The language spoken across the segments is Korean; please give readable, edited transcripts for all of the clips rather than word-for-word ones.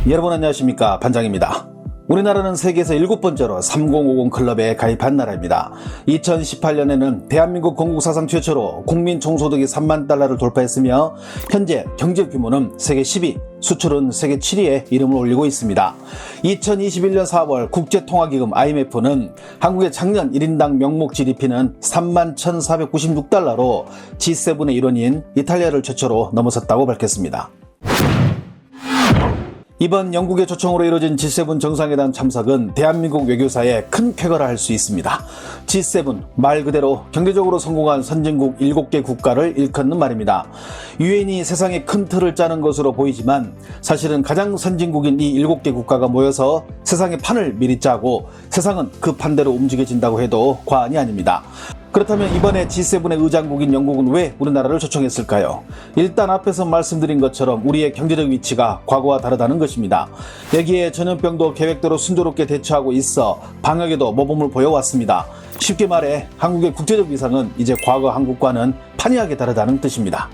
여러분 안녕하십니까, 반장입니다. 우리나라는 세계에서 7번째로 3050 클럽에 가입한 나라입니다. 2018년에는 대한민국 건국 사상 최초로 국민 총소득이 3만 달러를 돌파했으며 현재 경제 규모는 세계 10위, 수출은 세계 7위에 이름을 올리고 있습니다. 2021년 4월 국제통화기금 IMF는 한국의 작년 1인당 명목 GDP는 3만 1,496달러로 G7의 일원인 이탈리아를 최초로 넘어섰다고 밝혔습니다. 이번 영국의 초청으로 이루어진 G7 정상회담 참석은 대한민국 외교사에 큰 쾌거를 할 수 있습니다. G7, 말 그대로 경제적으로 성공한 선진국 7개 국가를 일컫는 말입니다. 유엔이 세상의 큰 틀을 짜는 것으로 보이지만 사실은 가장 선진국인 이 7개 국가가 모여서 세상의 판을 미리 짜고 세상은 그 판대로 움직여진다고 해도 과언이 아닙니다. 그렇다면 이번에 G7의 의장국인 영국은 왜 우리나라를 초청했을까요? 일단 앞에서 말씀드린 것처럼 우리의 경제적 위치가 과거와 다르다는 것입니다. 여기에 전염병도 계획대로 순조롭게 대처하고 있어 방역에도 모범을 보여왔습니다. 쉽게 말해 한국의 국제적 위상은 이제 과거 한국과는 판이하게 다르다는 뜻입니다.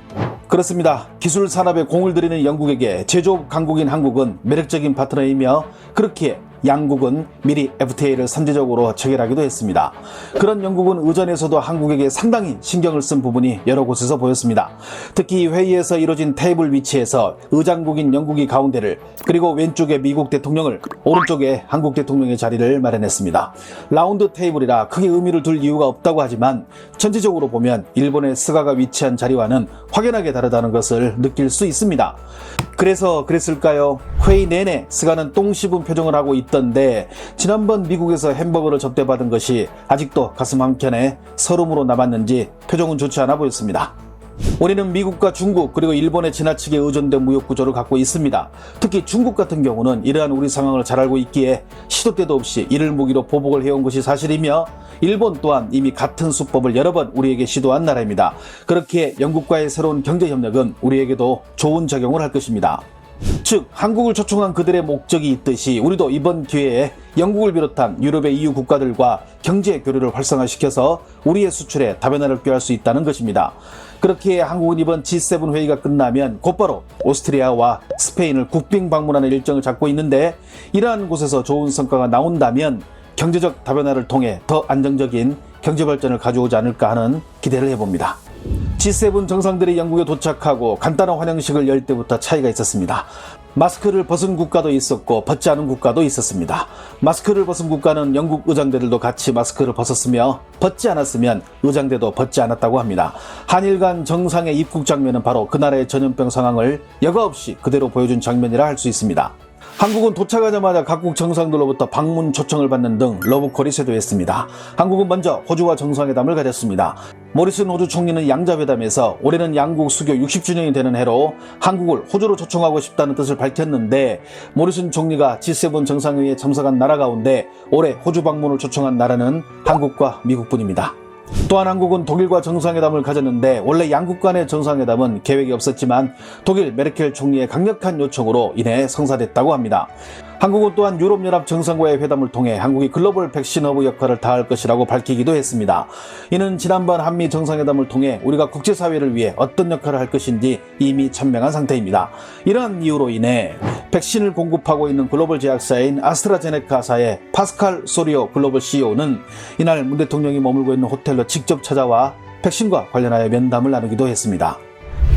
그렇습니다. 기술 산업에 공을 들이는 영국에게 제조업 강국인 한국은 매력적인 파트너이며 그렇기에 양국은 미리 FTA를 선제적으로 체결하기도 했습니다. 그런 영국은 의전에서도 한국에게 상당히 신경을 쓴 부분이 여러 곳에서 보였습니다. 특히 회의에서 이뤄진 테이블 위치에서 의장국인 영국이 가운데를, 그리고 왼쪽에 미국 대통령을, 오른쪽에 한국 대통령의 자리를 마련했습니다. 라운드 테이블이라 크게 의미를 둘 이유가 없다고 하지만 전체적으로 보면 일본의 스가가 위치한 자리와는 확연하게 다르다는 것을 느낄 수 있습니다. 그래서 그랬을까요? 회의 내내 스가는 똥 씹은 표정을 하고 있던데 지난번 미국에서 햄버거를 접대받은 것이 아직도 가슴 한켠에 서름으로 남았는지 표정은 좋지 않아 보였습니다. 우리는 미국과 중국 그리고 일본에 지나치게 의존된 무역 구조를 갖고 있습니다. 특히 중국 같은 경우는 이러한 우리 상황을 잘 알고 있기에 시도 때도 없이 이를 무기로 보복을 해온 것이 사실이며 일본 또한 이미 같은 수법을 여러 번 우리에게 시도한 나라입니다. 그렇기에 영국과의 새로운 경제협력은 우리에게도 좋은 작용을 할 것입니다. 즉 한국을 초청한 그들의 목적이 있듯이 우리도 이번 기회에 영국을 비롯한 유럽의 EU 국가들과 경제 교류를 활성화시켜서 우리의 수출에 다변화를 꾀할 수 있다는 것입니다. 그렇기에 한국은 이번 G7 회의가 끝나면 곧바로 오스트리아와 스페인을 국빈 방문하는 일정을 잡고 있는데 이러한 곳에서 좋은 성과가 나온다면 경제적 다변화를 통해 더 안정적인 경제 발전을 가져오지 않을까 하는 기대를 해봅니다. G7 정상들이 영국에 도착하고 간단한 환영식을 열 때부터 차이가 있었습니다. 마스크를 벗은 국가도 있었고 벗지 않은 국가도 있었습니다. 마스크를 벗은 국가는 영국 의장대들도 같이 마스크를 벗었으며 벗지 않았으면 의장대도 벗지 않았다고 합니다. 한일 간 정상의 입국 장면은 바로 그 나라의 전염병 상황을 여과 없이 그대로 보여준 장면이라 할 수 있습니다. 한국은 도착하자마자 각국 정상들로부터 방문 초청을 받는 등 러브콜이 쇄도했습니다. 한국은 먼저 호주와 정상회담을 가졌습니다. 모리슨 호주 총리는 양자회담에서 올해는 양국 수교 60주년이 되는 해로 한국을 호주로 초청하고 싶다는 뜻을 밝혔는데 모리슨 총리가 G7 정상회의에 참석한 나라 가운데 올해 호주 방문을 초청한 나라는 한국과 미국뿐입니다. 또한 한국은 독일과 정상회담을 가졌는데 원래 양국 간의 정상회담은 계획이 없었지만 독일 메르켈 총리의 강력한 요청으로 인해 성사됐다고 합니다. 한국은 또한 유럽연합 정상과의 회담을 통해 한국이 글로벌 백신 허브 역할을 다할 것이라고 밝히기도 했습니다. 이는 지난번 한미 정상회담을 통해 우리가 국제사회를 위해 어떤 역할을 할 것인지 이미 천명한 상태입니다. 이러한 이유로 인해 백신을 공급하고 있는 글로벌 제약사인 아스트라제네카사의 파스칼 소리오 글로벌 CEO는 이날 문 대통령이 머물고 있는 호텔로 직접 찾아와 백신과 관련하여 면담을 나누기도 했습니다.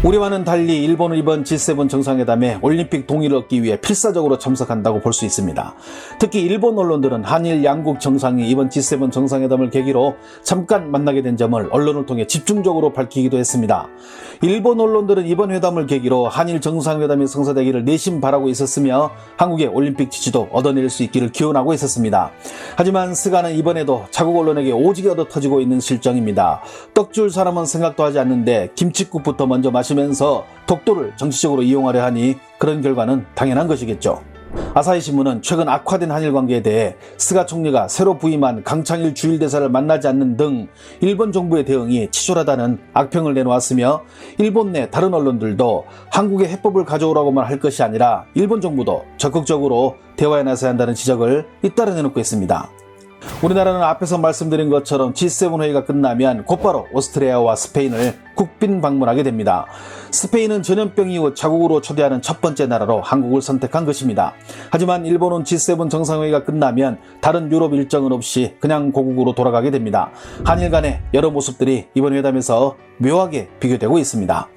우리와는 달리 일본은 이번 G7 정상회담에 올림픽 동의를 얻기 위해 필사적으로 참석한다고 볼 수 있습니다. 특히 일본 언론들은 한일 양국 정상이 이번 G7 정상회담을 계기로 잠깐 만나게 된 점을 언론을 통해 집중적으로 밝히기도 했습니다. 일본 언론들은 이번 회담을 계기로 한일 정상회담이 성사되기를 내심 바라고 있었으며 한국의 올림픽 지지도 얻어낼 수 있기를 기원하고 있었습니다. 하지만 스가는 이번에도 자국 언론에게 오지게 얻어터지고 있는 실정입니다. 떡줄 사람은 생각도 하지 않는데 김칫국부터 먼저 마시면서 독도를 정치적으로 이용하려 하니 그런 결과는 당연한 것이겠죠. 아사히신문은 최근 악화된 한일 관계에 대해 스가 총리가 새로 부임한 강창일 주일대사를 만나지 않는 등 일본 정부의 대응이 치졸하다는 악평을 내놓았으며 일본 내 다른 언론들도 한국의 해법을 가져오라고만 할 것이 아니라 일본 정부도 적극적으로 대화에 나서야 한다는 지적을 잇따라 내놓고 있습니다. 우리나라는 앞에서 말씀드린 것처럼 G7 회의가 끝나면 곧바로 오스트리아와 스페인을 국빈 방문하게 됩니다. 스페인은 전염병 이후 자국으로 초대하는 첫 번째 나라로 한국을 선택한 것입니다. 하지만 일본은 G7 정상회의가 끝나면 다른 유럽 일정은 없이 그냥 고국으로 돌아가게 됩니다. 한일 간의 여러 모습들이 이번 회담에서 묘하게 비교되고 있습니다.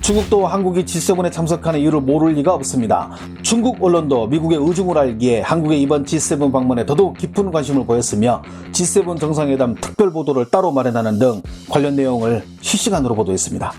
중국도 한국이 G7에 참석하는 이유를 모를 리가 없습니다. 중국 언론도 미국의 의중을 알기에 한국의 이번 G7 방문에 더더욱 깊은 관심을 보였으며 G7 정상회담 특별 보도를 따로 마련하는 등 관련 내용을 실시간으로 보도했습니다.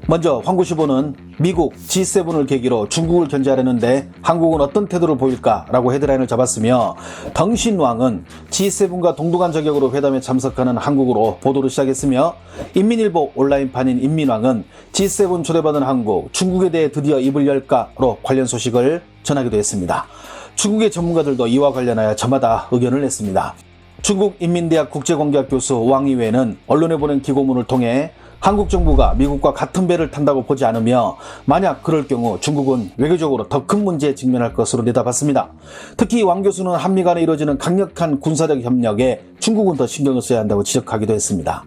먼저 환구시보는 미국 G7을 계기로 중국을 견제하려는데 한국은 어떤 태도를 보일까라고 헤드라인을 잡았으며 덩신왕은 G7과 동등한 자격으로 회담에 참석하는 한국으로 보도를 시작했으며 인민일보 온라인판인 인민왕은 G7 초대받은 한국, 중국에 대해 드디어 입을 열까로 관련 소식을 전하기도 했습니다. 중국의 전문가들도 이와 관련하여 저마다 의견을 냈습니다. 중국 인민대학 국제관계학 교수 왕이웨는 언론에 보낸 기고문을 통해 한국 정부가 미국과 같은 배를 탄다고 보지 않으며 만약 그럴 경우 중국은 외교적으로 더 큰 문제에 직면할 것으로 내다봤습니다. 특히 왕 교수는 한미 간에 이루어지는 강력한 군사적 협력에 중국은 더 신경을 써야 한다고 지적하기도 했습니다.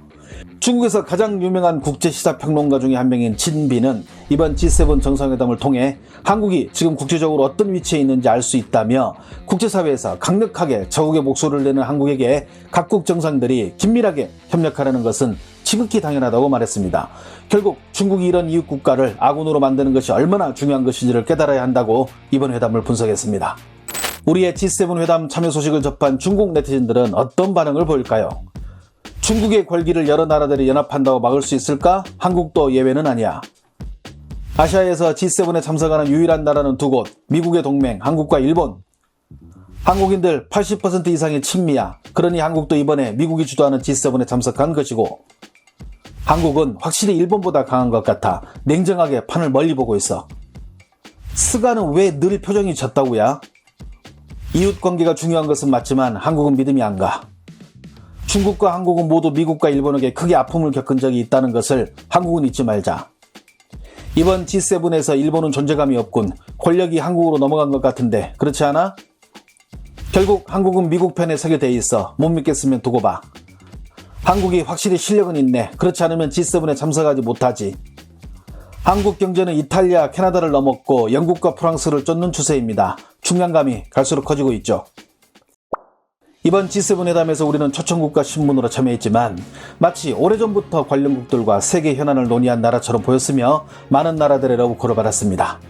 중국에서 가장 유명한 국제시사평론가 중에 한 명인 친비는 이번 G7 정상회담을 통해 한국이 지금 국제적으로 어떤 위치에 있는지 알 수 있다며 국제사회에서 강력하게 저국의 목소리를 내는 한국에게 각국 정상들이 긴밀하게 협력하려는 것은 지극히 당연하다고 말했습니다. 결국 중국이 이런 이웃 국가를 아군으로 만드는 것이 얼마나 중요한 것인지를 깨달아야 한다고 이번 회담을 분석했습니다. 우리의 G7 회담 참여 소식을 접한 중국 네티즌들은 어떤 반응을 보일까요? 중국의 권기를 여러 나라들이 연합한다고 막을 수 있을까? 한국도 예외는 아니야. 아시아에서 G7에 참석하는 유일한 나라는 두 곳, 미국의 동맹, 한국과 일본. 한국인들 80% 이상이 친미야. 그러니 한국도 이번에 미국이 주도하는 G7에 참석한 것이고 한국은 확실히 일본보다 강한 것 같아 냉정하게 판을 멀리 보고 있어. 스가는 왜 늘 표정이 졌다고야? 이웃 관계가 중요한 것은 맞지만 한국은 믿음이 안 가. 중국과 한국은 모두 미국과 일본에게 크게 아픔을 겪은 적이 있다는 것을 한국은 잊지 말자. 이번 G7에서 일본은 존재감이 없군. 권력이 한국으로 넘어간 것 같은데 그렇지 않아? 결국 한국은 미국 편에 서게 돼 있어. 못 믿겠으면 두고 봐. 한국이 확실히 실력은 있네. 그렇지 않으면 G7에 참석하지 못하지. 한국 경제는 이탈리아, 캐나다를 넘었고 영국과 프랑스를 쫓는 추세입니다. 중량감이 갈수록 커지고 있죠. 이번 G7 회담에서 우리는 초청국가 신문으로 참여했지만 마치 오래전부터 관련국들과 세계 현안을 논의한 나라처럼 보였으며 많은 나라들의 러브콜을 받았습니다.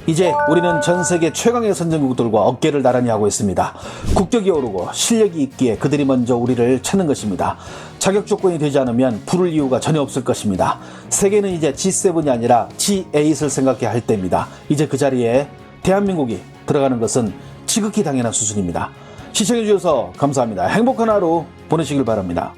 이제 우리는 전 세계 최강의 선진국들과 어깨를 나란히 하고 있습니다. 국격이 오르고 실력이 있기에 그들이 먼저 우리를 찾는 것입니다. 자격 조건이 되지 않으면 부를 이유가 전혀 없을 것입니다. 세계는 이제 G7이 아니라 G8을 생각해야 할 때입니다. 이제 그 자리에 대한민국이 들어가는 것은 지극히 당연한 수순입니다. 시청해주셔서 감사합니다. 행복한 하루 보내시길 바랍니다.